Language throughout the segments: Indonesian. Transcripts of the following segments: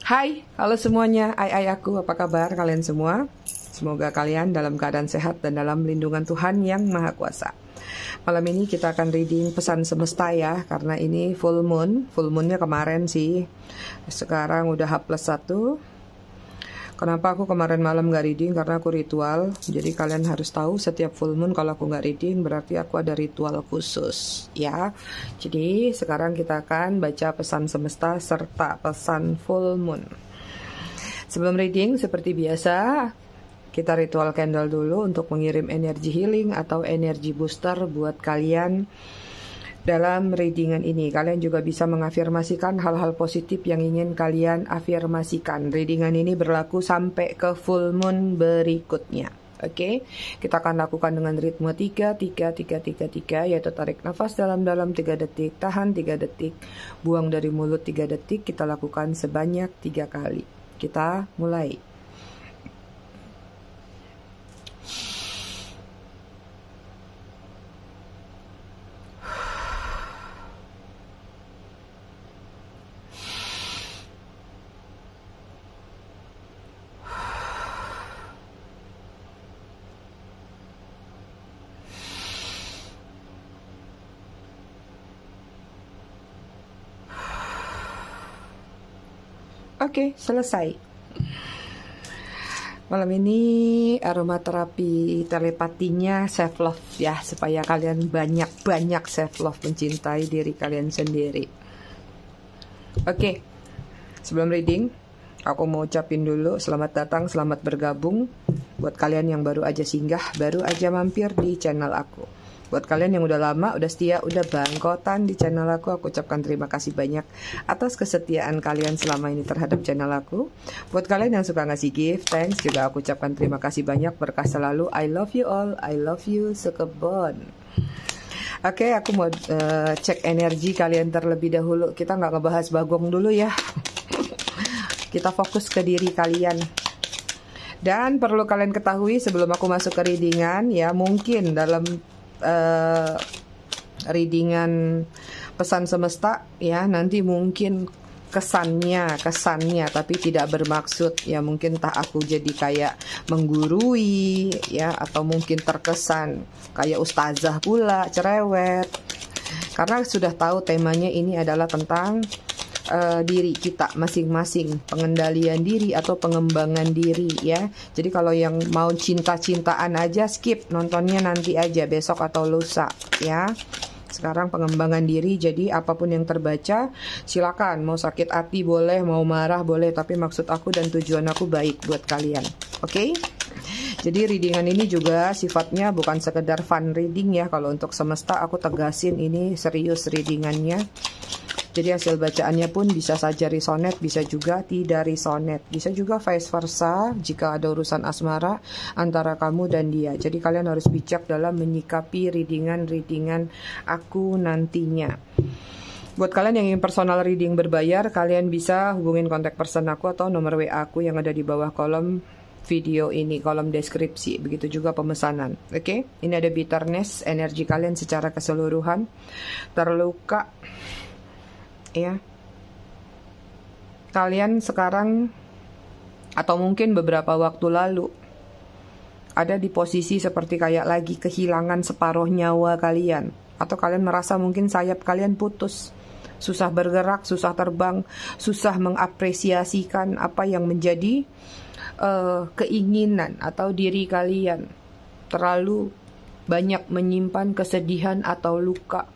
Hai, halo semuanya. Aku, apa kabar kalian semua? Semoga kalian dalam keadaan sehat dan dalam lindungan Tuhan yang Maha Kuasa. Malam ini kita akan reading pesan semesta ya, karena ini full moon. Full moonnya kemarin sih. Sekarang udah H+1. Kenapa aku kemarin malam gak reading? Karena aku ritual. Jadi kalian harus tahu setiap full moon kalau aku gak reading berarti aku ada ritual khusus ya. Jadi sekarang kita akan baca pesan semesta serta pesan full moon. Sebelum reading seperti biasa, kita ritual candle dulu untuk mengirim energi healing atau energi booster buat kalian. Dalam readingan ini, kalian juga bisa mengafirmasikan hal-hal positif yang ingin kalian afirmasikan. Readingan ini berlaku sampai ke full moon berikutnya. Oke, kita akan lakukan dengan ritme 3, 3, 3, 3, 3, yaitu tarik nafas dalam-dalam 3 detik, tahan 3 detik, buang dari mulut 3 detik. Kita lakukan sebanyak 3 kali. Kita mulai. Oke, selesai. Malam ini aromaterapi telepatinya self love ya, supaya kalian banyak self love, mencintai diri kalian sendiri. Oke, sebelum reading, aku mau ucapin dulu selamat datang, selamat bergabung buat kalian yang baru aja singgah, baru aja mampir di channel aku. Buat kalian yang udah lama, udah setia, udah bangkotan di channel aku ucapkan terima kasih banyak atas kesetiaan kalian selama ini terhadap channel aku. Buat kalian yang suka ngasih gift, thanks juga aku ucapkan terima kasih banyak, berkah selalu. I love you all, I love you sekebon. Oke, aku mau cek energi kalian terlebih dahulu. Kita nggak ngebahas bagong dulu ya. Kita fokus ke diri kalian. Dan perlu kalian ketahui sebelum aku masuk ke readingan ya, mungkin dalam readingan pesan semesta ya, nanti mungkin kesannya tapi tidak bermaksud ya, mungkin entah aku jadi kayak menggurui ya, atau mungkin terkesan kayak ustazah pula, cerewet, karena sudah tahu temanya ini adalah tentang diri kita masing-masing, pengendalian diri atau pengembangan diri ya. Jadi kalau yang mau cinta-cintaan aja skip, nontonnya nanti aja besok atau lusa ya. Sekarang pengembangan diri, jadi apapun yang terbaca silakan, mau sakit hati boleh, mau marah boleh, tapi maksud aku dan tujuan aku baik buat kalian. Oke? Jadi readingan ini juga sifatnya bukan sekedar fun reading ya. Kalau untuk semesta aku tegasin ini serius readingannya. Jadi hasil bacaannya pun bisa saja resonate, bisa juga tidak resonate. Bisa juga vice versa jika ada urusan asmara antara kamu dan dia. Jadi kalian harus bijak dalam menyikapi readingan aku nantinya. Buat kalian yang ingin personal reading berbayar, kalian bisa hubungin kontak person aku atau nomor WA aku yang ada di bawah kolom video ini, kolom deskripsi. Begitu juga pemesanan. Oke? Ini ada bitterness, energi kalian secara keseluruhan terluka ya. Kalian sekarang atau mungkin beberapa waktu lalu ada di posisi seperti kayak lagi kehilangan separuh nyawa kalian, atau kalian merasa mungkin sayap kalian putus, susah bergerak, susah terbang, susah mengapresiasikan apa yang menjadi keinginan atau diri kalian, terlalu banyak menyimpan kesedihan atau luka.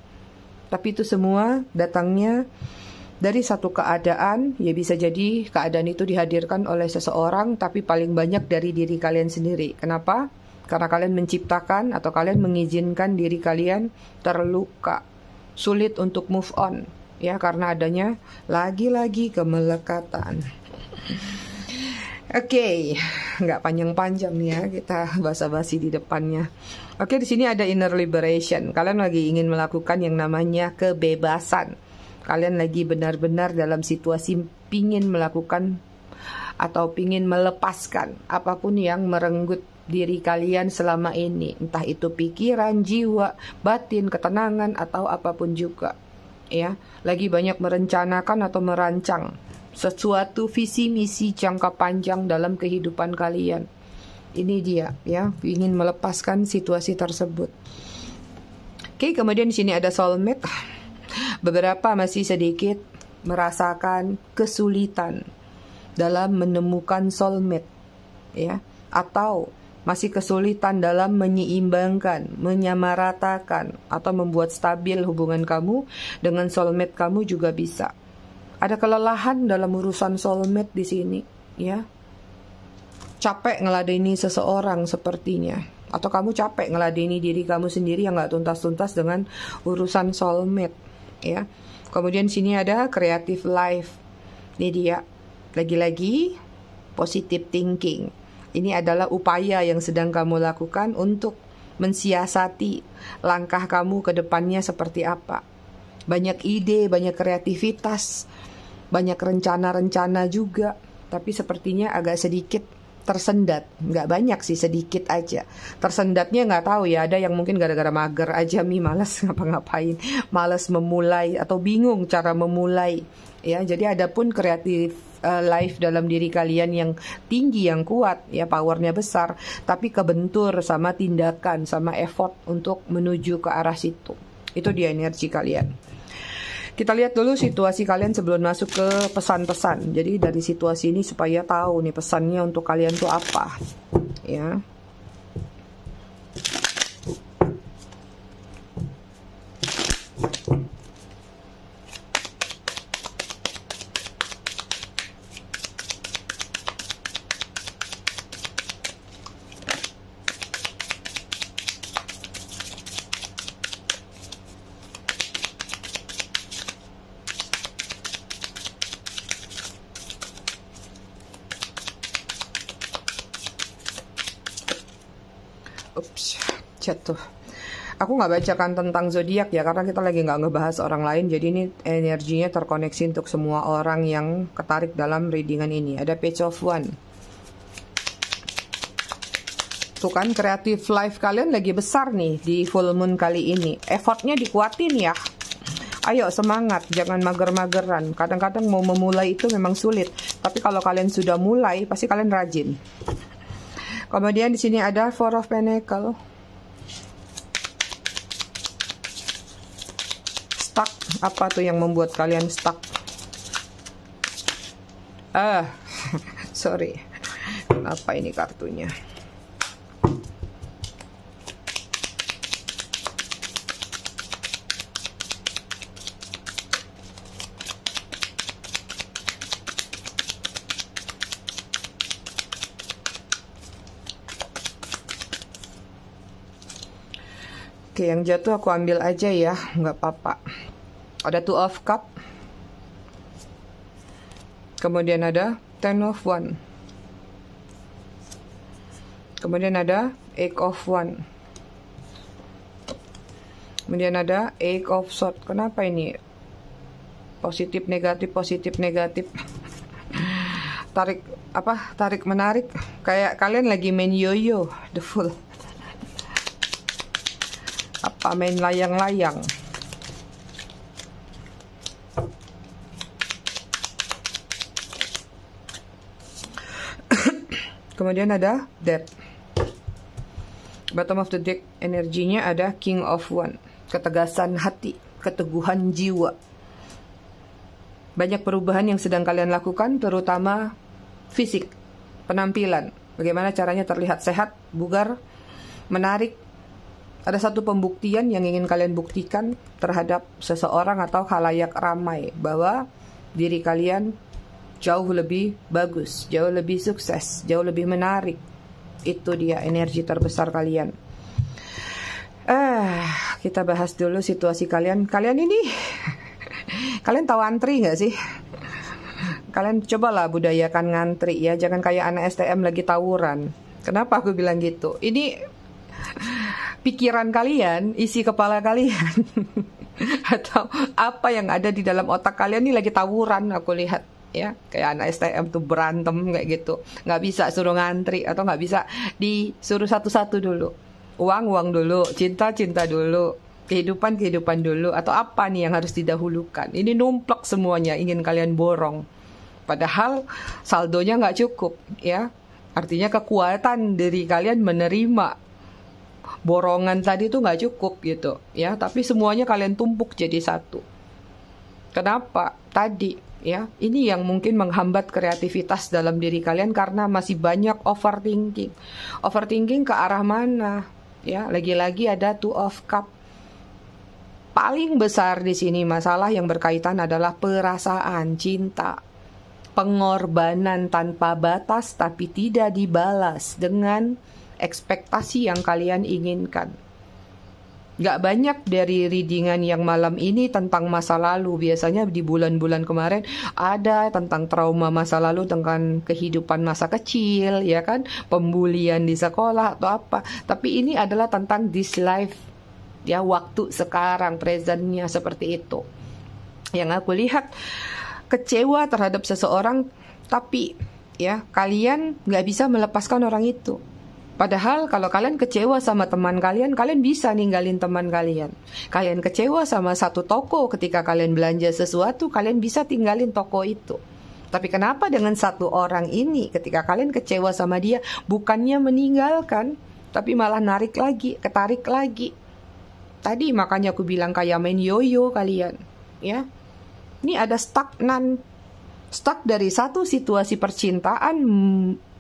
Tapi itu semua datangnya dari satu keadaan, ya bisa jadi keadaan itu dihadirkan oleh seseorang, tapi paling banyak dari diri kalian sendiri. Kenapa? Karena kalian menciptakan atau kalian mengizinkan diri kalian terluka, sulit untuk move on, ya, karena adanya lagi-lagi kemelekatan. Oke, nggak panjang-panjang nih ya, kita basa-basi di depannya. Oke, di sini ada inner liberation. Kalian lagi ingin melakukan yang namanya kebebasan. Kalian lagi benar-benar dalam situasi pingin melakukan atau pingin melepaskan apapun yang merenggut diri kalian selama ini. Entah itu pikiran, jiwa, batin, ketenangan, atau apapun juga. Ya, lagi banyak merencanakan atau merancang sesuatu visi misi jangka panjang dalam kehidupan kalian. Ini dia ya, ingin melepaskan situasi tersebut. Oke, kemudian di sini ada soulmate. Beberapa masih sedikit merasakan kesulitan dalam menemukan soulmate ya, atau masih kesulitan dalam menyeimbangkan, menyamaratakan, atau membuat stabil hubungan kamu dengan soulmate kamu juga bisa. Ada kelelahan dalam urusan soulmate di sini, ya. Capek ngeladeni seseorang sepertinya, atau kamu capek ngeladeni diri kamu sendiri yang nggak tuntas-tuntas dengan urusan soulmate, ya. Kemudian sini ada creative life. Ini dia, lagi-lagi positive thinking. Ini adalah upaya yang sedang kamu lakukan untuk mensiasati langkah kamu ke depannya seperti apa. Banyak ide, banyak kreativitas, banyak rencana-rencana juga. Tapi sepertinya agak sedikit tersendat. Nggak banyak sih, sedikit aja. Tersendatnya nggak tahu ya, ada yang mungkin gara-gara mager aja, malas ngapa-ngapain, malas memulai, atau bingung cara memulai. Ya, jadi ada pun kreatif life dalam diri kalian yang tinggi, yang kuat, ya powernya besar, tapi kebentur sama tindakan, sama effort untuk menuju ke arah situ. Itu dia energi kalian. Kita lihat dulu situasi kalian sebelum masuk ke pesan-pesan. Jadi dari situasi ini supaya tahu nih pesannya untuk kalian tuh apa, ya. Ups, jatuh. Aku nggak bacakan tentang zodiak ya, karena kita lagi nggak ngebahas orang lain. Jadi ini energinya terkoneksi untuk semua orang yang ketarik dalam readingan ini. Ada Page of Wands. Tuh kan, creative life kalian lagi besar nih di full moon kali ini. Effortnya dikuatin ya. Ayo semangat, jangan mager-mageran. Kadang-kadang mau memulai itu memang sulit, tapi kalau kalian sudah mulai, pasti kalian rajin. Kemudian di sini ada Four of Pentacles. Stuck. Apa tuh yang membuat kalian stuck? Sorry. Kenapa ini kartunya? Oke, yang jatuh aku ambil aja ya, nggak apa-apa. Ada Two of Cup. Kemudian ada Ten of Wands. Kemudian ada Eight of Wands. Kemudian ada Eight of Swords. Kenapa ini? Positif negatif, positif negatif. Tarik menarik. Kayak kalian lagi main yoyo, the full. Apa main layang-layang. Kemudian ada Death. Bottom of the deck energinya ada King of Wands. Ketegasan hati, keteguhan jiwa. Banyak perubahan yang sedang kalian lakukan, terutama fisik, penampilan. Bagaimana caranya terlihat sehat, bugar, menarik. Ada satu pembuktian yang ingin kalian buktikan terhadap seseorang atau khalayak ramai, bahwa diri kalian jauh lebih bagus, jauh lebih sukses, jauh lebih menarik. Itu dia energi terbesar kalian. Kita bahas dulu situasi kalian. Kalian ini, kalian tahu antri nggak sih? Kalian cobalah budayakan ngantri ya, jangan kayak anak STM lagi tawuran. Kenapa aku bilang gitu? Ini pikiran kalian, isi kepala kalian, atau apa yang ada di dalam otak kalian ini lagi tawuran, aku lihat ya, kayak anak STM tuh berantem kayak gitu. Nggak bisa suruh ngantri, atau nggak bisa disuruh satu-satu dulu. Uang dulu, cinta dulu, kehidupan dulu, atau apa nih yang harus didahulukan. Ini numplek semuanya, ingin kalian borong. Padahal saldonya nggak cukup, ya. Artinya kekuatan diri kalian menerima borongan tadi itu nggak cukup gitu, ya. Tapi semuanya kalian tumpuk jadi satu. Kenapa? Tadi, ya. Ini yang mungkin menghambat kreativitas dalam diri kalian karena masih banyak overthinking. Overthinking ke arah mana? Ya, lagi-lagi ada Two of Cup. Paling besar di sini masalah yang berkaitan adalah perasaan cinta. Pengorbanan tanpa batas tapi tidak dibalas dengan ekspektasi yang kalian inginkan. Gak banyak dari readingan yang malam ini tentang masa lalu. Biasanya di bulan-bulan kemarin ada tentang trauma masa lalu, tentang kehidupan masa kecil, ya kan, pembulian di sekolah atau apa. Tapi ini adalah tentang this life, ya, waktu sekarang, presentnya seperti itu. Yang aku lihat, kecewa terhadap seseorang, tapi ya kalian nggak bisa melepaskan orang itu. Padahal kalau kalian kecewa sama teman kalian, kalian bisa ninggalin teman kalian. Kalian kecewa sama satu toko ketika kalian belanja sesuatu, kalian bisa tinggalin toko itu. Tapi kenapa dengan satu orang ini, ketika kalian kecewa sama dia, bukannya meninggalkan, tapi malah narik lagi, ketarik lagi. Tadi makanya aku bilang kayak main yoyo kalian, ya. Ini ada stagnan, stuck dari satu situasi percintaan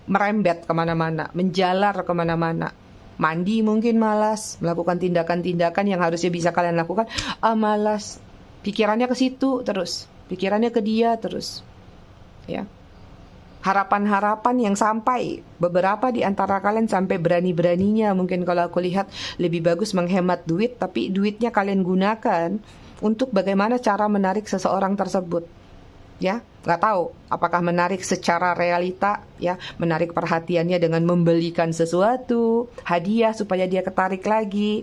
merembet kemana-mana, menjalar kemana-mana. Mandi mungkin malas, melakukan tindakan-tindakan yang harusnya bisa kalian lakukan, malas. Pikirannya ke situ terus, pikirannya ke dia terus, ya. Harapan-harapan yang sampai beberapa di antara kalian sampai berani-beraninya, mungkin kalau aku lihat lebih bagus menghemat duit, tapi duitnya kalian gunakan untuk bagaimana cara menarik seseorang tersebut, ya. Nggak tahu apakah menarik secara realita, ya, menarik perhatiannya dengan membelikan sesuatu hadiah supaya dia tertarik lagi,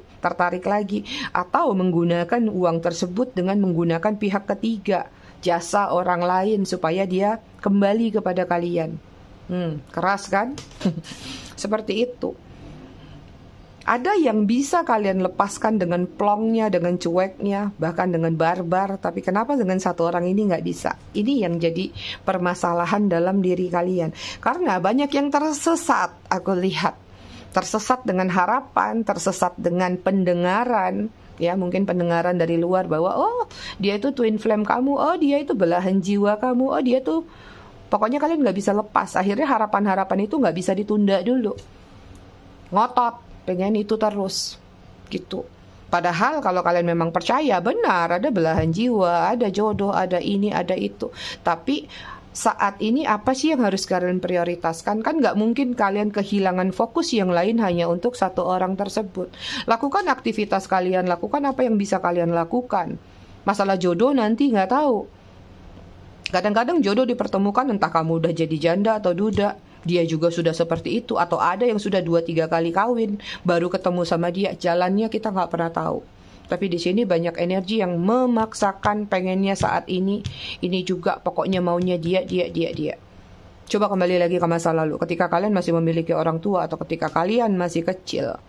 atau menggunakan uang tersebut dengan menggunakan pihak ketiga, jasa orang lain supaya dia kembali kepada kalian. Keras kan? Seperti itu. Ada yang bisa kalian lepaskan dengan plongnya, dengan cueknya, bahkan dengan barbar. Tapi kenapa dengan satu orang ini nggak bisa? Ini yang jadi permasalahan dalam diri kalian. Karena banyak yang tersesat, aku lihat. Tersesat dengan harapan, tersesat dengan pendengaran. Ya, mungkin pendengaran dari luar bahwa, oh, dia itu twin flame kamu, oh, dia itu belahan jiwa kamu, oh, dia tuh... Pokoknya kalian nggak bisa lepas. Akhirnya harapan-harapan itu nggak bisa ditunda dulu. Ngotot. Pengen itu terus gitu. Padahal kalau kalian memang percaya, benar ada belahan jiwa, ada jodoh, ada ini, ada itu. Tapi saat ini apa sih yang harus kalian prioritaskan? Kan nggak mungkin kalian kehilangan fokus yang lain hanya untuk satu orang tersebut. Lakukan aktivitas kalian, lakukan apa yang bisa kalian lakukan. Masalah jodoh nanti nggak tahu. Kadang-kadang jodoh dipertemukan entah kamu udah jadi janda atau duda. Dia juga sudah seperti itu, atau ada yang sudah 2-3 kali kawin baru ketemu sama dia. Jalannya kita nggak pernah tahu. Tapi di sini banyak energi yang memaksakan pengennya saat ini juga, pokoknya maunya dia. Coba kembali lagi ke masa lalu, ketika kalian masih memiliki orang tua atau ketika kalian masih kecil.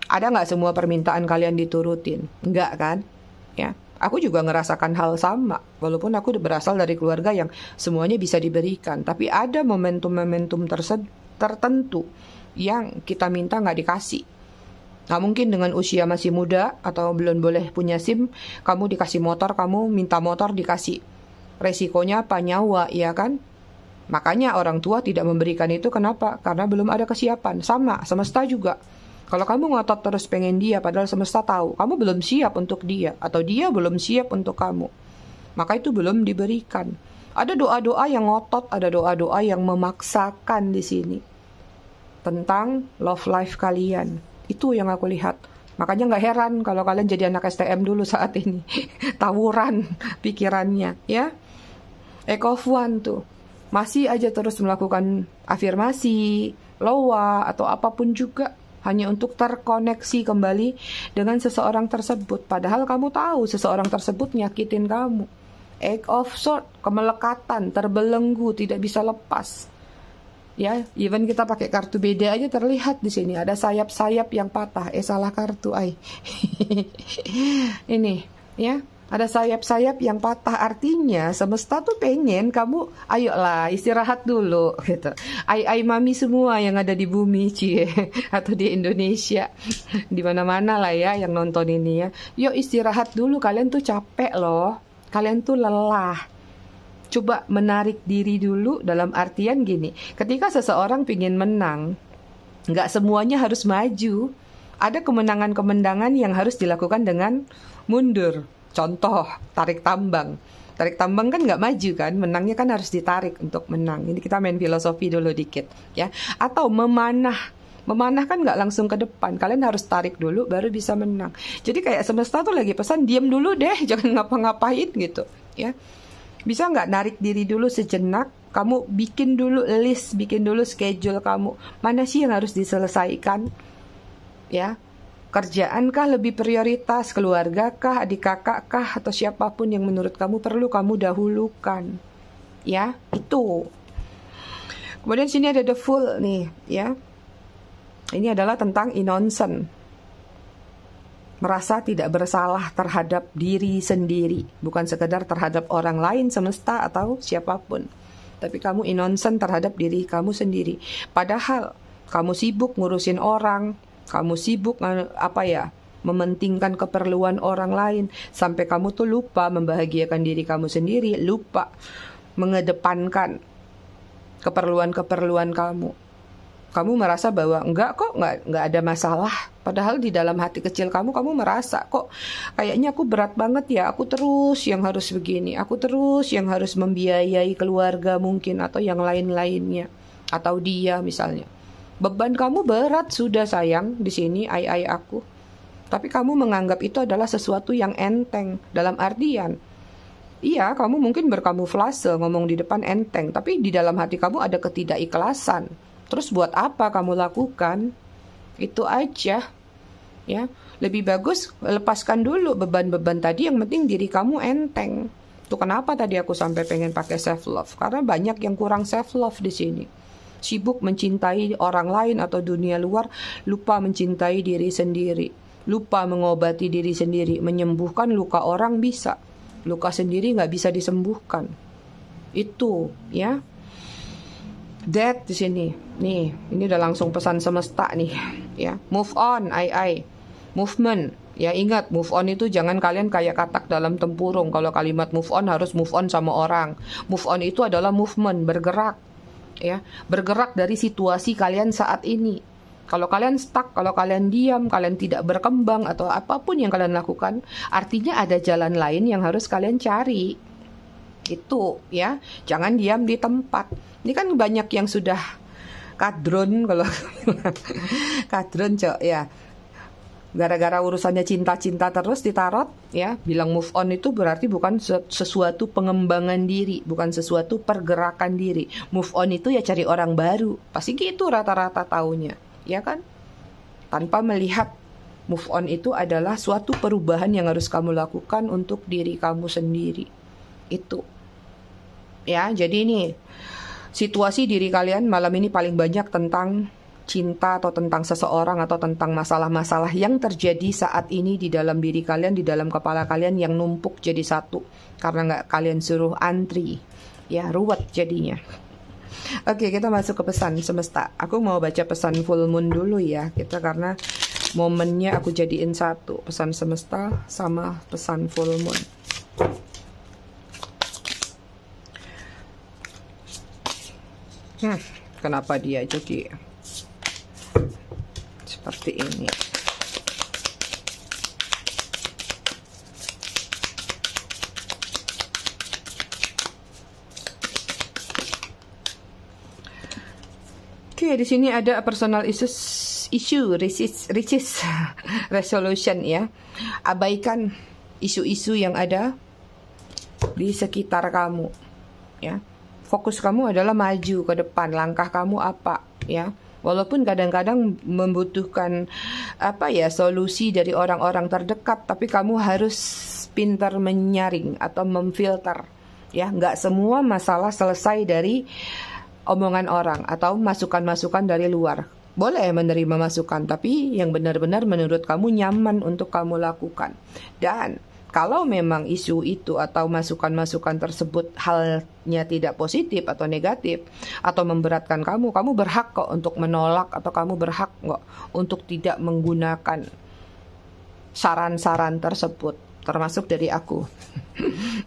Ada nggak semua permintaan kalian diturutin? Nggak kan? Ya. Aku juga ngerasakan hal sama, walaupun aku berasal dari keluarga yang semuanya bisa diberikan. Tapi ada momentum-momentum tertentu yang kita minta nggak dikasih. Nah, mungkin dengan usia masih muda atau belum boleh punya SIM, kamu dikasih motor, kamu minta motor dikasih. Resikonya apa? Nyawa, ya kan? Makanya orang tua tidak memberikan itu, kenapa? Karena belum ada kesiapan. Sama, semesta juga. Kalau kamu ngotot terus pengen dia, padahal semesta tahu kamu belum siap untuk dia, atau dia belum siap untuk kamu, maka itu belum diberikan. Ada doa-doa yang ngotot, ada doa-doa yang memaksakan di sini tentang love life kalian. Itu yang aku lihat. Makanya nggak heran kalau kalian jadi anak STM dulu saat ini. Tawuran pikirannya, ya. Ekofuan tuh masih aja terus melakukan afirmasi, loa, atau apapun juga, hanya untuk terkoneksi kembali dengan seseorang tersebut. Padahal kamu tahu seseorang tersebut nyakitin kamu. Egg of sword, kemelekatan, terbelenggu, tidak bisa lepas. Ya, even kita pakai kartu beda aja terlihat di sini ada sayap-sayap yang patah. Salah kartu, Ini, ya. Ada sayap-sayap yang patah, artinya semesta tuh pengen kamu, ayolah istirahat dulu gitu. Ai mami semua yang ada di bumi, cie, atau di Indonesia, di mana-mana lah ya yang nonton ini ya. Yuk istirahat dulu, kalian tuh capek loh, kalian tuh lelah. Coba menarik diri dulu dalam artian gini, ketika seseorang pingin menang, nggak semuanya harus maju. Ada kemenangan-kemenangan yang harus dilakukan dengan mundur. Contoh, tarik tambang. Tarik tambang kan nggak maju kan, menangnya kan harus ditarik untuk menang. Ini kita main filosofi dulu dikit ya. Atau memanah. Memanah kan nggak langsung ke depan. Kalian harus tarik dulu baru bisa menang. Jadi kayak semesta tuh lagi pesan, diam dulu deh, jangan ngapa-ngapain gitu ya. Bisa nggak narik diri dulu sejenak? Kamu bikin dulu list, bikin dulu schedule kamu. Mana sih yang harus diselesaikan? Ya, kerjaan kah lebih prioritas, keluarga kah, adik kakak kah, atau siapapun yang menurut kamu perlu kamu dahulukan. Ya, itu. Kemudian sini ada the fool nih, ya. Ini adalah tentang innocent. Merasa tidak bersalah terhadap diri sendiri, bukan sekedar terhadap orang lain, semesta atau siapapun. Tapi kamu innocent terhadap diri kamu sendiri. Padahal kamu sibuk ngurusin orang, kamu sibuk mementingkan keperluan orang lain, sampai kamu tuh lupa membahagiakan diri kamu sendiri, lupa mengedepankan keperluan-keperluan kamu. Kamu merasa bahwa enggak ada masalah. Padahal di dalam hati kecil kamu merasa kok kayaknya aku berat banget ya, aku terus yang harus begini, aku terus yang harus membiayai keluarga mungkin atau yang lain-lainnya, atau dia misalnya. Beban kamu berat sudah sayang di sini, ai aku. Tapi kamu menganggap itu adalah sesuatu yang enteng. Dalam artian, iya kamu mungkin berkamuflase ngomong di depan enteng, tapi di dalam hati kamu ada ketidakikhlasan. Terus buat apa kamu lakukan? Itu aja. Ya, lebih bagus lepaskan dulu beban-beban tadi, yang penting diri kamu enteng. Tuh kenapa tadi aku sampai pengen pakai self love? Karena banyak yang kurang self love di sini. Sibuk mencintai orang lain atau dunia luar, lupa mencintai diri sendiri, lupa mengobati diri sendiri. Menyembuhkan luka orang bisa, luka sendiri nggak bisa disembuhkan. Itu ya. That di sini. Nih, ini udah langsung pesan semesta nih, ya. Move on, ai. Movement. Ya ingat, move on itu jangan kalian kayak katak dalam tempurung. Kalau kalimat move on harus move on sama orang. Move on itu adalah movement, bergerak. Ya, bergerak dari situasi kalian saat ini. Kalau kalian stuck, kalau kalian diam, kalian tidak berkembang atau apapun yang kalian lakukan, artinya ada jalan lain yang harus kalian cari. Itu ya, jangan diam di tempat. Ini kan banyak yang sudah kadron, kalau kadron cok ya. Gara-gara urusannya cinta-cinta terus ditarot ya, bilang move on itu berarti bukan sesuatu pengembangan diri, bukan sesuatu pergerakan diri. Move on itu ya cari orang baru. Pasti gitu rata-rata taunya, ya kan? Tanpa melihat move on itu adalah suatu perubahan yang harus kamu lakukan untuk diri kamu sendiri. Itu. Ya, jadi ini situasi diri kalian malam ini paling banyak tentang cinta atau tentang seseorang atau tentang masalah-masalah yang terjadi saat ini di dalam diri kalian, di dalam kepala kalian yang numpuk jadi satu karena nggak kalian suruh antri, ya ruwet jadinya. Oke, kita masuk ke pesan semesta. Aku mau baca pesan full moon dulu ya kita, karena momennya aku jadiin satu, pesan semesta sama pesan full moon. Kenapa dia jadi seperti ini? Oke, di sini ada personal issue resolution ya. Abaikan isu-isu yang ada di sekitar kamu ya. Fokus kamu adalah maju ke depan, langkah kamu apa ya. Walaupun kadang-kadang membutuhkan solusi dari orang-orang terdekat, tapi kamu harus pintar menyaring atau memfilter ya. Nggak semua masalah selesai dari omongan orang atau masukan-masukan dari luar. Boleh menerima masukan, tapi yang benar-benar menurut kamu nyaman untuk kamu lakukan. Dan Kalau memang isu itu atau masukan-masukan tersebut halnya tidak positif atau negatif atau memberatkan kamu, kamu berhak kok untuk menolak atau kamu berhak kok untuk tidak menggunakan saran-saran tersebut, termasuk dari aku.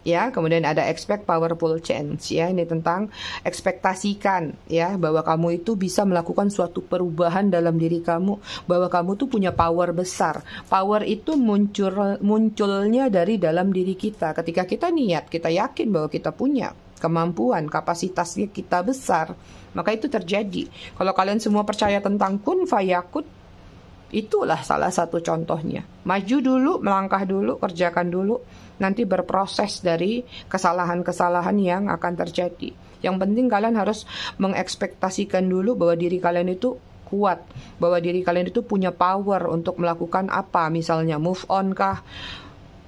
Ya, kemudian ada expect powerful change, ya, ini tentang ekspektasikan, ya, bahwa kamu itu bisa melakukan suatu perubahan dalam diri kamu, bahwa kamu tuh punya power besar. Power itu munculnya dari dalam diri kita. Ketika kita niat, kita yakin bahwa kita punya kemampuan, kapasitasnya kita besar, maka itu terjadi. Kalau kalian semua percaya tentang kun fayakun, itulah salah satu contohnya. Maju dulu, melangkah dulu, kerjakan dulu, nanti berproses dari kesalahan-kesalahan yang akan terjadi. Yang penting kalian harus mengekspektasikan dulu bahwa diri kalian itu kuat, bahwa diri kalian itu punya power untuk melakukan apa, misalnya move on kah,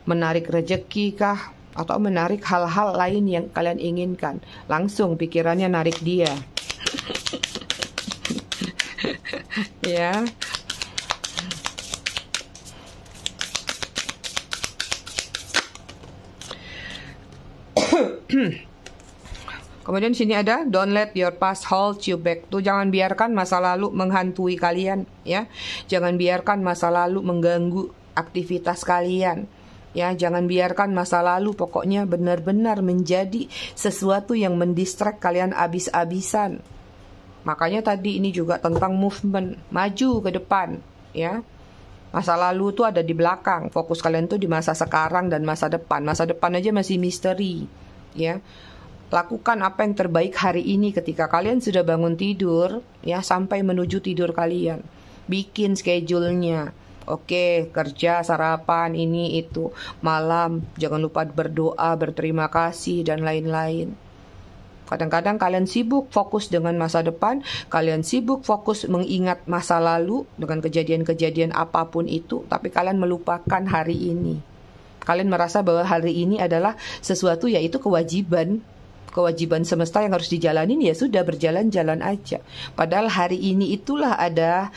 menarik rejeki kah, atau menarik hal-hal lain yang kalian inginkan. Langsung pikirannya narik dia. Ya. Kemudian sini ada don't let your past hold you back. Tuh, jangan biarkan masa lalu menghantui kalian, ya. Jangan biarkan masa lalu mengganggu aktivitas kalian. Ya, jangan biarkan masa lalu pokoknya benar-benar menjadi sesuatu yang mendistract kalian abis-abisan. Makanya tadi ini juga tentang movement, maju ke depan, ya. Masa lalu tuh ada di belakang, fokus kalian tuh di masa sekarang dan masa depan. Masa depan aja masih misteri, ya. Lakukan apa yang terbaik hari ini ketika kalian sudah bangun tidur, ya, sampai menuju tidur kalian. Bikin schedule-nya. Oke, kerja, sarapan, ini, itu. Malam, jangan lupa berdoa, berterima kasih, dan lain-lain. Kadang-kadang kalian sibuk fokus dengan masa depan, kalian sibuk fokus mengingat masa lalu dengan kejadian-kejadian apapun itu, tapi kalian melupakan hari ini. Kalian merasa bahwa hari ini adalah sesuatu, yaitu kewajiban semesta yang harus dijalanin, ya sudah, berjalan-jalan aja. Padahal hari ini itulah ada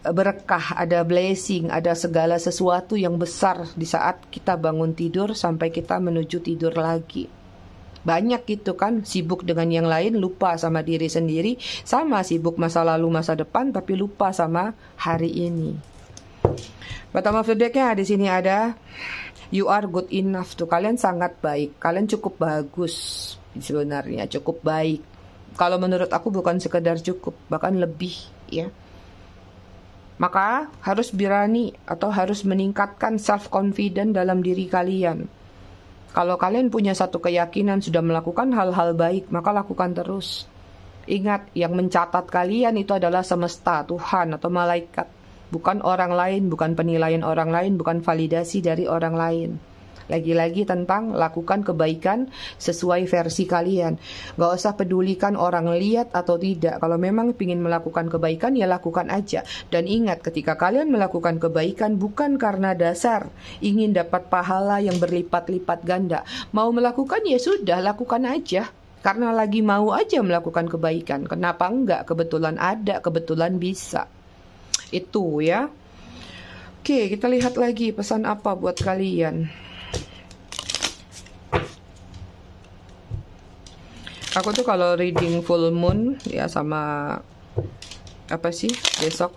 berkah, ada blessing, ada segala sesuatu yang besar di saat kita bangun tidur sampai kita menuju tidur lagi. Banyak gitu kan, sibuk dengan yang lain, lupa sama diri sendiri, sama sibuk masa lalu, masa depan, tapi lupa sama hari ini. Bottom of the deck-nya di sini ada you are good enough. Tuh, kalian sangat baik, kalian cukup bagus. Sebenarnya cukup baik. Kalau menurut aku bukan sekedar cukup, bahkan lebih, ya. Maka harus berani atau harus meningkatkan self confidence dalam diri kalian. Kalau kalian punya satu keyakinan sudah melakukan hal-hal baik, maka lakukan terus. Ingat, yang mencatat kalian itu adalah semesta, Tuhan atau malaikat, bukan orang lain, bukan penilaian orang lain, bukan validasi dari orang lain. Lagi-lagi tentang lakukan kebaikan sesuai versi kalian. Gak usah pedulikan orang lihat atau tidak. Kalau memang ingin melakukan kebaikan, ya lakukan aja. Dan ingat, ketika kalian melakukan kebaikan bukan karena dasar ingin dapat pahala yang berlipat-lipat ganda. Mau melakukan, ya sudah, lakukan aja. Karena lagi mau aja melakukan kebaikan. Kenapa enggak? Kebetulan ada, kebetulan bisa. Itu, ya. Oke, kita lihat lagi pesan apa buat kalian. Aku tuh kalau reading full moon, ya, sama apa sih, besok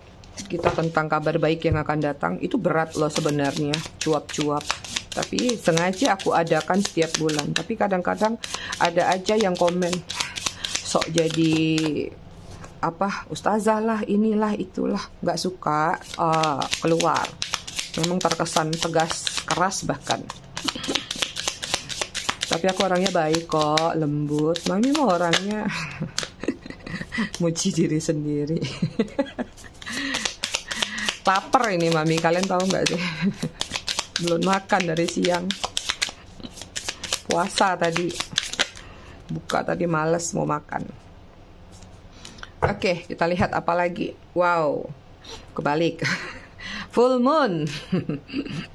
kita tentang kabar baik yang akan datang, itu berat loh sebenarnya, cuap-cuap. Tapi sengaja aku adakan setiap bulan. Tapi kadang-kadang ada aja yang komen, sok jadi apa, ustazah lah, inilah, itulah, nggak suka, keluar. Memang terkesan tegas, keras bahkan. Tapi aku orangnya baik kok, lembut. Mami mah orangnya muji diri sendiri. Lapar ini Mami, kalian tahu nggak sih? Belum makan dari siang. Puasa tadi. Buka tadi, males mau makan. Oke, kita lihat apa lagi. Wow, kebalik. Full moon.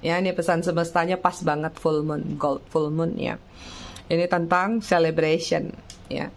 Ya, ini pesan semestanya pas banget, full moon, gold full moon, ya. Ini tentang celebration, ya.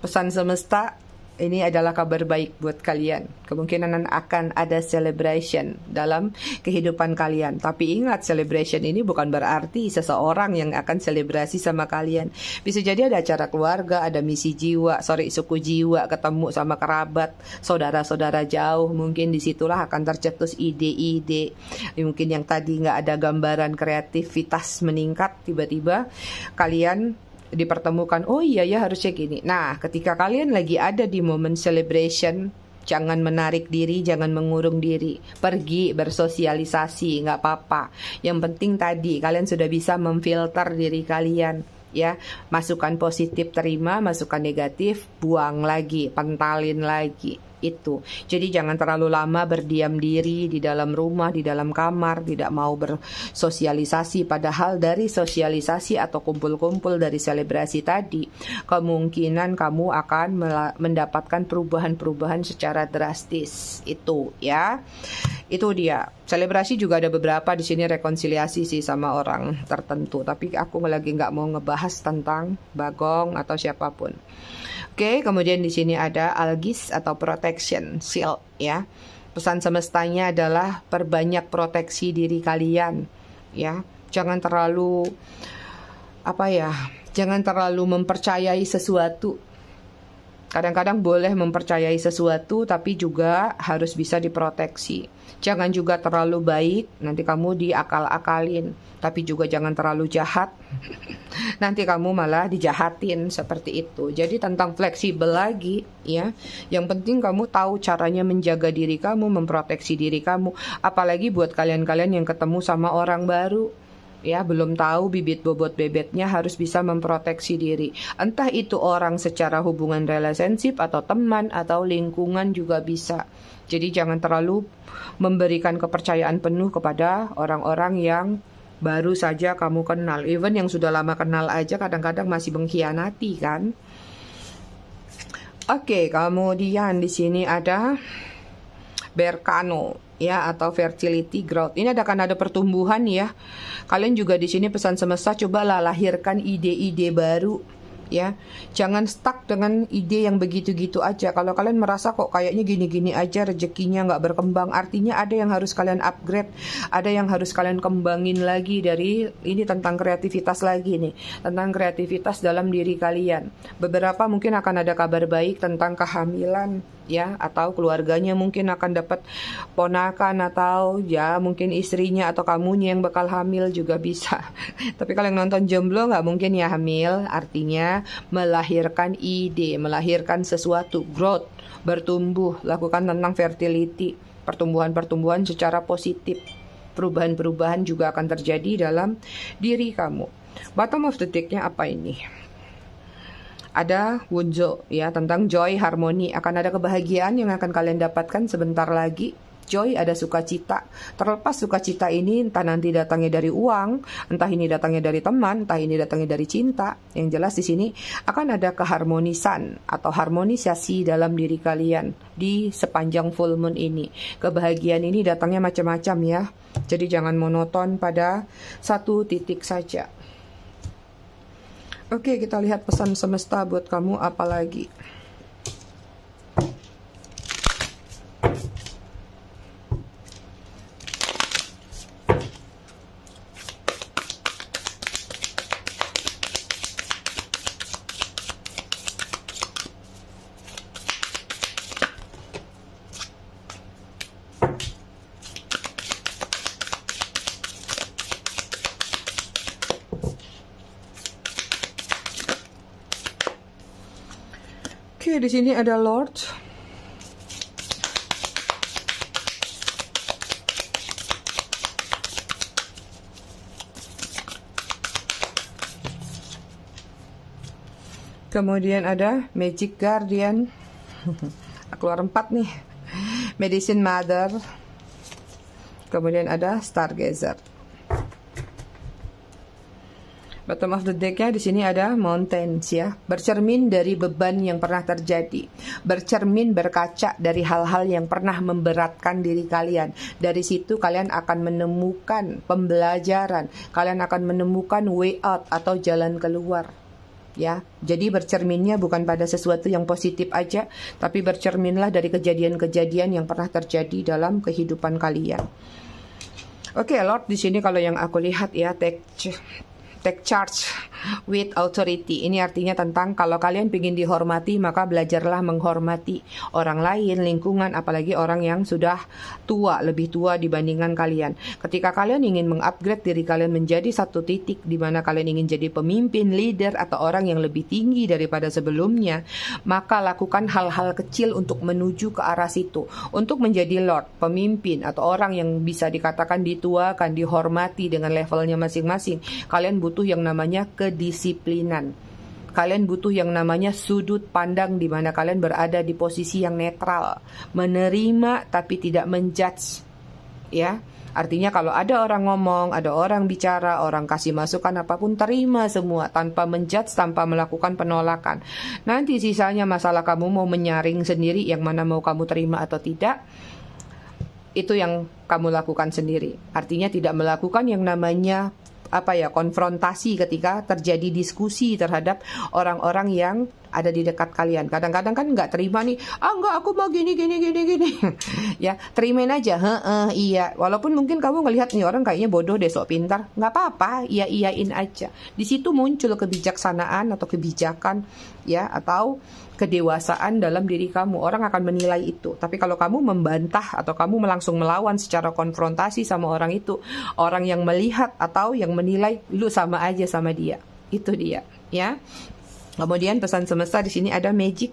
Pesan semesta, ini adalah kabar baik buat kalian. Kemungkinan akan ada celebration dalam kehidupan kalian. Tapi ingat, celebration ini bukan berarti seseorang yang akan selebrasi sama kalian. Bisa jadi ada acara keluarga, ada misi jiwa, suku jiwa, ketemu sama kerabat, saudara-saudara jauh. Mungkin disitulah akan tercetus ide-ide. Mungkin yang tadi nggak ada gambaran kreativitas meningkat, tiba-tiba kalian dipertemukan, oh iya ya harusnya gini. Nah, ketika kalian lagi ada di momen celebration, jangan menarik diri, jangan mengurung diri. Pergi bersosialisasi, nggak apa-apa. Yang penting tadi kalian sudah bisa memfilter diri kalian. Ya, masukan positif terima, masukan negatif buang lagi, pentalin lagi. Itu. Jadi jangan terlalu lama berdiam diri di dalam rumah, di dalam kamar, tidak mau bersosialisasi. Padahal dari sosialisasi atau kumpul-kumpul dari selebrasi tadi, kemungkinan kamu akan mendapatkan perubahan-perubahan secara drastis. Itu ya. Itu dia. Selebrasi juga ada beberapa di sini rekonsiliasi sih sama orang tertentu. Tapi aku lagi nggak mau ngebahas tentang Bagong atau siapapun. Oke, kemudian di sini ada algis atau protection shield ya. Pesan semestanya adalah perbanyak proteksi diri kalian ya. Jangan terlalu jangan terlalu mempercayai sesuatu. Kadang-kadang boleh mempercayai sesuatu tapi juga harus bisa diproteksi. Jangan juga terlalu baik, nanti kamu diakal-akalin. Tapi juga jangan terlalu jahat, nanti kamu malah dijahatin, seperti itu. Jadi tentang fleksibel lagi ya. Yang penting kamu tahu caranya menjaga diri kamu, memproteksi diri kamu. Apalagi buat kalian-kalian yang ketemu sama orang baru. Ya, belum tahu bibit bobot bebetnya, harus bisa memproteksi diri. Entah itu orang secara hubungan relationship atau teman atau lingkungan juga bisa. Jadi jangan terlalu memberikan kepercayaan penuh kepada orang-orang yang baru saja kamu kenal. Even yang sudah lama kenal aja kadang-kadang masih mengkhianati kan. Oke, kemudian di sini ada Berkano ya, atau fertility growth. Ini akan ada pertumbuhan ya. Kalian juga di sini pesan semesta, cobalah lahirkan ide-ide baru ya. Jangan stuck dengan ide yang begitu-gitu aja. Kalau kalian merasa kok kayaknya gini-gini aja rezekinya nggak berkembang, artinya ada yang harus kalian upgrade, ada yang harus kalian kembangin lagi. Dari ini tentang kreativitas lagi nih, tentang kreativitas dalam diri kalian. Beberapa mungkin akan ada kabar baik tentang kehamilan ya, atau keluarganya mungkin akan dapat ponakan, atau ya mungkin istrinya atau kamunya yang bakal hamil juga bisa. Tapi kalau yang nonton jomblo nggak mungkin ya hamil. Artinya melahirkan ide, melahirkan sesuatu, growth, bertumbuh. Lakukan tentang fertility, pertumbuhan-pertumbuhan secara positif. Perubahan-perubahan juga akan terjadi dalam diri kamu. Bottom of the deck-nya apa ini? Ada Wunjo ya, tentang joy, harmoni. Akan ada kebahagiaan yang akan kalian dapatkan sebentar lagi. Joy, ada sukacita. Terlepas sukacita ini entah nanti datangnya dari uang, entah ini datangnya dari teman, entah ini datangnya dari cinta. Yang jelas di sini akan ada keharmonisan atau harmonisasi dalam diri kalian di sepanjang full moon ini. Kebahagiaan ini datangnya macam-macam ya. Jadi jangan monoton pada satu titik saja. Oke, kita lihat pesan semesta buat kamu apa lagi. Oke, di sini ada Lord. Kemudian ada Magic Guardian. Keluar 4 nih. Medicine Mother. Kemudian ada Stargazer. Bottom of the deck-nya di sini ada Mountains ya. Bercermin dari beban yang pernah terjadi. Bercermin, berkaca dari hal-hal yang pernah memberatkan diri kalian. Dari situ kalian akan menemukan pembelajaran. Kalian akan menemukan way out atau jalan keluar. Ya, jadi bercerminnya bukan pada sesuatu yang positif aja, tapi bercerminlah dari kejadian-kejadian yang pernah terjadi dalam kehidupan kalian. Oke, Lord, di sini kalau yang aku lihat ya, take charge with authority. Ini artinya tentang kalau kalian ingin dihormati, maka belajarlah menghormati orang lain, lingkungan, apalagi orang yang sudah tua, lebih tua dibandingkan kalian. Ketika kalian ingin mengupgrade diri kalian menjadi satu titik di mana kalian ingin jadi pemimpin, leader, atau orang yang lebih tinggi daripada sebelumnya, maka lakukan hal-hal kecil untuk menuju ke arah situ. Untuk menjadi lord, pemimpin, atau orang yang bisa dikatakan dituakan, dihormati dengan levelnya masing-masing, kalian butuh yang namanya kedisiplinan. Kalian butuh yang namanya sudut pandang di mana kalian berada di posisi yang netral, menerima tapi tidak menjudge. Ya, artinya kalau ada orang ngomong, ada orang bicara, orang kasih masukan apapun, terima semua tanpa menjudge, tanpa melakukan penolakan. Nanti sisanya masalah kamu mau menyaring sendiri yang mana mau kamu terima atau tidak. Itu yang kamu lakukan sendiri. Artinya tidak melakukan yang namanya konfrontasi ketika terjadi diskusi terhadap orang-orang yang ada di dekat kalian. Kadang-kadang kan nggak terima nih, enggak, aku mau gini. Ya, terimain aja, iya. Walaupun mungkin kamu ngelihat nih orang kayaknya bodoh deh, sok pintar, nggak apa-apa, iyain aja. Di situ muncul kebijaksanaan atau kebijakan, ya, atau kedewasaan dalam diri kamu. Orang akan menilai itu. Tapi kalau kamu membantah atau kamu langsung melawan secara konfrontasi sama orang itu, orang yang melihat atau yang menilai lu sama aja sama dia. Itu dia, ya. Kemudian pesan semesta di sini ada magic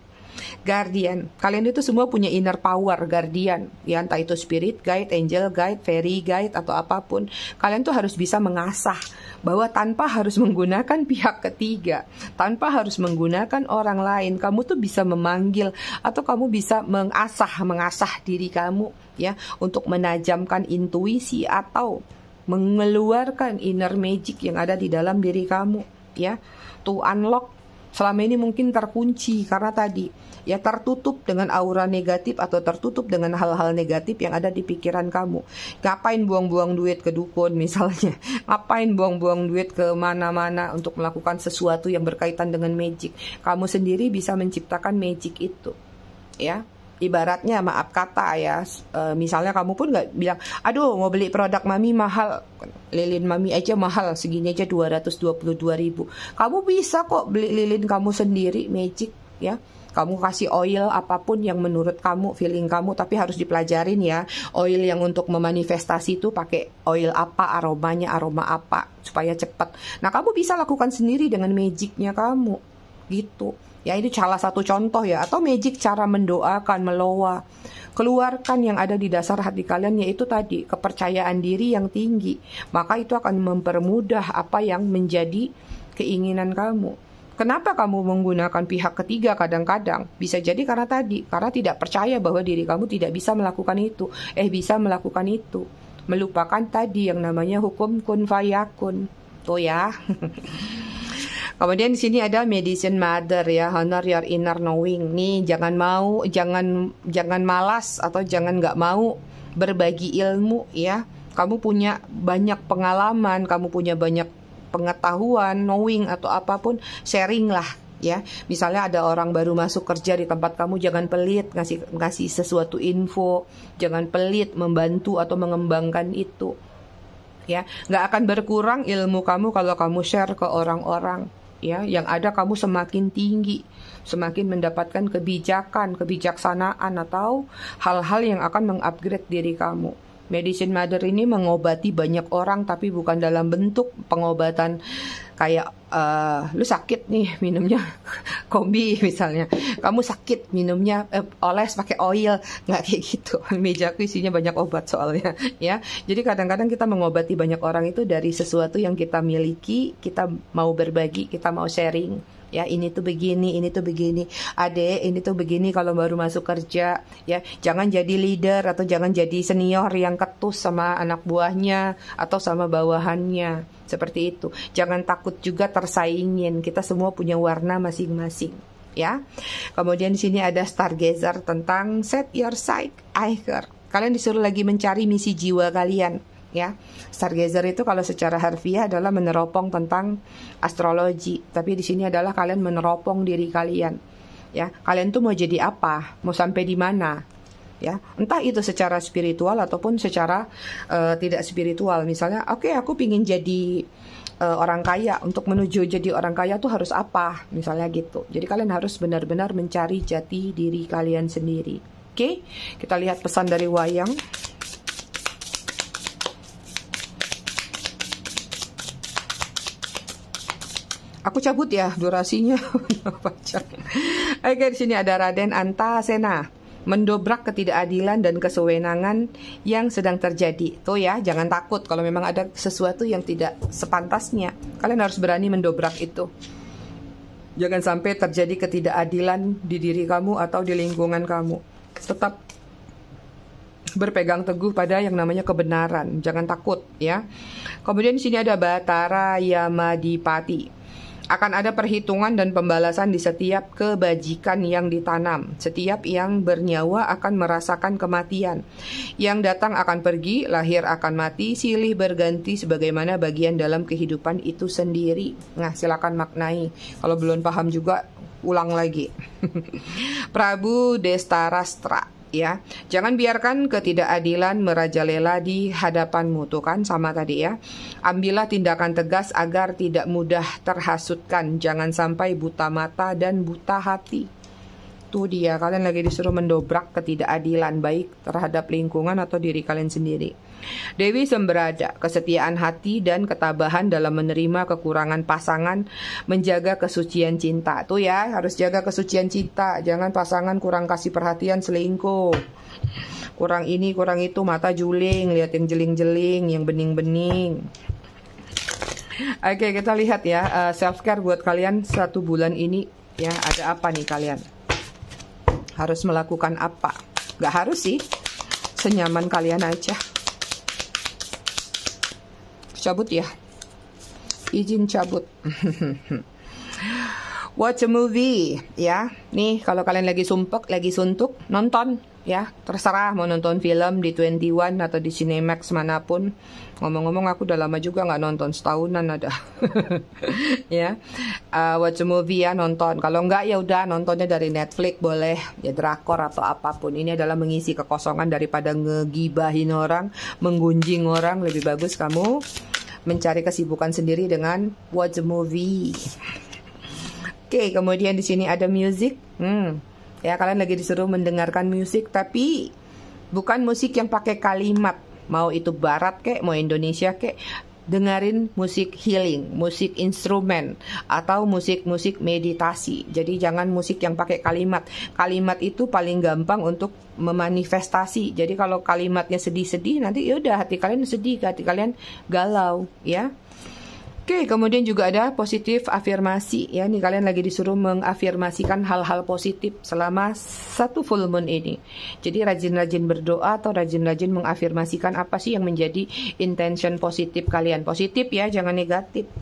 guardian. Kalian itu semua punya inner power guardian, ya, entah itu spirit guide, angel guide, fairy guide, atau apapun. Kalian tuh harus bisa mengasah bahwa tanpa harus menggunakan pihak ketiga, tanpa harus menggunakan orang lain, kamu tuh bisa memanggil atau kamu bisa mengasah diri kamu, ya, untuk menajamkan intuisi atau mengeluarkan inner magic yang ada di dalam diri kamu, ya, to unlock. Selama ini mungkin terkunci karena tadi, ya, tertutup dengan aura negatif atau tertutup dengan hal-hal negatif yang ada di pikiran kamu. Ngapain buang-buang duit ke dukun misalnya? Ngapain buang-buang duit ke mana-mana untuk melakukan sesuatu yang berkaitan dengan magic? Kamu sendiri bisa menciptakan magic itu, ya. Ibaratnya maaf kata ya, misalnya kamu pun nggak bilang, aduh mau beli produk mami mahal, lilin mami aja mahal, segini aja 222.000. Kamu bisa kok beli lilin kamu sendiri, magic, ya. Kamu kasih oil apapun yang menurut kamu, feeling kamu, tapi harus dipelajarin ya. Oil yang untuk memanifestasi itu pakai oil apa, aromanya aroma apa, supaya cepat. Nah, kamu bisa lakukan sendiri dengan magicnya kamu, gitu. Ya, ini salah satu contoh ya. Atau magic cara mendoakan, meloa. Keluarkan yang ada di dasar hati kalian, yaitu tadi kepercayaan diri yang tinggi. Maka itu akan mempermudah apa yang menjadi keinginan kamu. Kenapa kamu menggunakan pihak ketiga kadang-kadang? Bisa jadi karena tadi, karena tidak percaya bahwa diri kamu tidak bisa melakukan itu. Bisa melakukan itu. Melupakan tadi yang namanya hukum kun fayakun. Tuh ya. Kemudian di sini ada medicine mother ya, honor your inner knowing. Nih, jangan malas atau jangan nggak mau berbagi ilmu ya. Kamu punya banyak pengalaman, kamu punya banyak pengetahuan, knowing atau apapun, sharing lah ya. Misalnya ada orang baru masuk kerja di tempat kamu, jangan pelit ngasih sesuatu info, jangan pelit membantu atau mengembangkan itu. Ya, nggak akan berkurang ilmu kamu kalau kamu share ke orang-orang. Ya, yang ada kamu semakin tinggi, semakin mendapatkan kebijaksanaan atau hal-hal yang akan mengupgrade diri kamu. Medicine Mother ini mengobati banyak orang, tapi bukan dalam bentuk pengobatan kayak lu sakit nih minumnya kombi misalnya, kamu sakit minumnya oles pakai oil, nggak kayak gitu. Mejaku isinya banyak obat soalnya ya. Jadi kadang-kadang kita mengobati banyak orang itu dari sesuatu yang kita miliki, kita mau berbagi, kita mau sharing. Ya, ini tuh begini, adek, ini tuh begini kalau baru masuk kerja. Ya, jangan jadi leader atau jangan jadi senior yang ketus sama anak buahnya atau sama bawahannya. Seperti itu. Jangan takut juga tersaingin. Kita semua punya warna masing-masing. Ya. Kemudian di sini ada stargazer tentang set your sight anchor. Kalian disuruh lagi mencari misi jiwa kalian. ya. Stargazer itu kalau secara harfiah adalah meneropong tentang astrologi, tapi di sini adalah kalian meneropong diri kalian. Ya, kalian tuh mau jadi apa? Mau sampai di mana? Ya, entah itu secara spiritual ataupun secara tidak spiritual. Misalnya, oke, aku pingin jadi orang kaya. Untuk menuju jadi orang kaya tuh harus apa? Misalnya gitu. Jadi kalian harus benar-benar mencari jati diri kalian sendiri. Oke, kita lihat pesan dari wayang. Aku cabut ya durasinya. Oke, di sini ada Raden Antasena. Mendobrak ketidakadilan dan kesewenangan yang sedang terjadi. Tuh ya, jangan takut kalau memang ada sesuatu yang tidak sepantasnya. Kalian harus berani mendobrak itu. Jangan sampai terjadi ketidakadilan di diri kamu atau di lingkungan kamu. Tetap berpegang teguh pada yang namanya kebenaran. Jangan takut ya. Kemudian di sini ada Batara Yamadipati. Akan ada perhitungan dan pembalasan di setiap kebajikan yang ditanam. Setiap yang bernyawa akan merasakan kematian. Yang datang akan pergi, lahir akan mati, silih berganti sebagaimana bagian dalam kehidupan itu sendiri. Nah, silakan maknai. Kalau belum paham juga, ulang lagi. Prabu Destarastra. Ya, jangan biarkan ketidakadilan merajalela di hadapanmu. Tuh kan sama tadi ya. Ambillah tindakan tegas agar tidak mudah terhasutkan. Jangan sampai buta mata dan buta hati. Tuh dia, kalian lagi disuruh mendobrak ketidakadilan baik terhadap lingkungan atau diri kalian sendiri. Dewi Semberada, kesetiaan hati dan ketabahan dalam menerima kekurangan pasangan, menjaga kesucian cinta. Tuh ya, harus jaga kesucian cinta. Jangan pasangan kurang kasih perhatian, selingkuh. Kurang ini, kurang itu, mata juling, lihat yang jeling-jeling, yang bening-bening. Oke, kita lihat ya, self-care buat kalian 1 bulan ini. Ya, ada apa nih kalian? Harus melakukan apa? Gak harus sih, senyaman kalian aja. Cabut ya, izin cabut. Watch a movie ya. Nih kalau kalian lagi sumpek, lagi suntuk, nonton ya. Terserah mau nonton film di 21 atau di Cinemax manapun. Ngomong-ngomong aku udah lama juga nggak nonton, setahunan ada. Ya, watch a movie ya, nonton. Kalau nggak ya udah nontonnya dari Netflix boleh, ya drakor atau apapun. Ini adalah mengisi kekosongan daripada ngegibahin orang, menggunjing orang. Lebih bagus kamu mencari kesibukan sendiri dengan watch a movie. Oke, kemudian di sini ada music. Ya, kalian lagi disuruh mendengarkan musik, tapi bukan musik yang pakai kalimat. Mau itu barat kek, mau Indonesia kek, dengerin musik healing, musik instrumen, atau musik-musik meditasi. Jadi jangan musik yang pakai kalimat. Kalimat itu paling gampang untuk memanifestasi. Jadi kalau kalimatnya sedih-sedih, nanti yaudah hati kalian sedih, hati kalian galau, ya. Oke, kemudian juga ada positif afirmasi ya. Nih kalian lagi disuruh mengafirmasikan hal-hal positif selama 1 full moon ini. Jadi rajin-rajin berdoa atau rajin-rajin mengafirmasikan apa sih yang menjadi intention positif kalian. Positif ya, jangan negatif.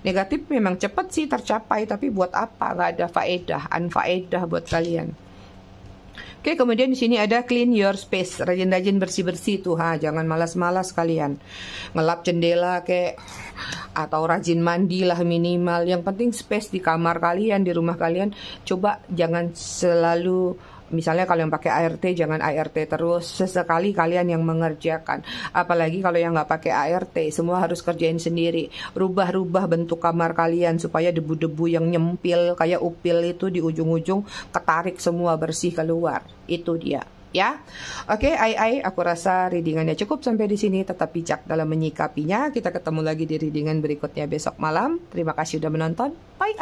Negatif memang cepat sih tercapai, tapi buat apa? Gak ada faedah, unfaedah buat kalian. Oke, kemudian di sini ada clean your space, rajin-rajin bersih-bersih tuh, jangan malas-malas kalian. Ngelap jendela kek, atau rajin mandi lah minimal. Yang penting space di kamar kalian, di rumah kalian. Coba jangan selalu, misalnya kalau yang pakai ART, jangan ART terus. Sesekali kalian yang mengerjakan. Apalagi kalau yang nggak pakai ART, semua harus kerjain sendiri. Rubah-rubah bentuk kamar kalian supaya debu-debu yang nyempil kayak upil itu di ujung-ujung ketarik semua, bersih keluar. Itu dia. Ya, oke, aku rasa readingannya cukup sampai di sini. Tetap bijak dalam menyikapinya. Kita ketemu lagi di readingan berikutnya besok malam. Terima kasih sudah menonton. Bye,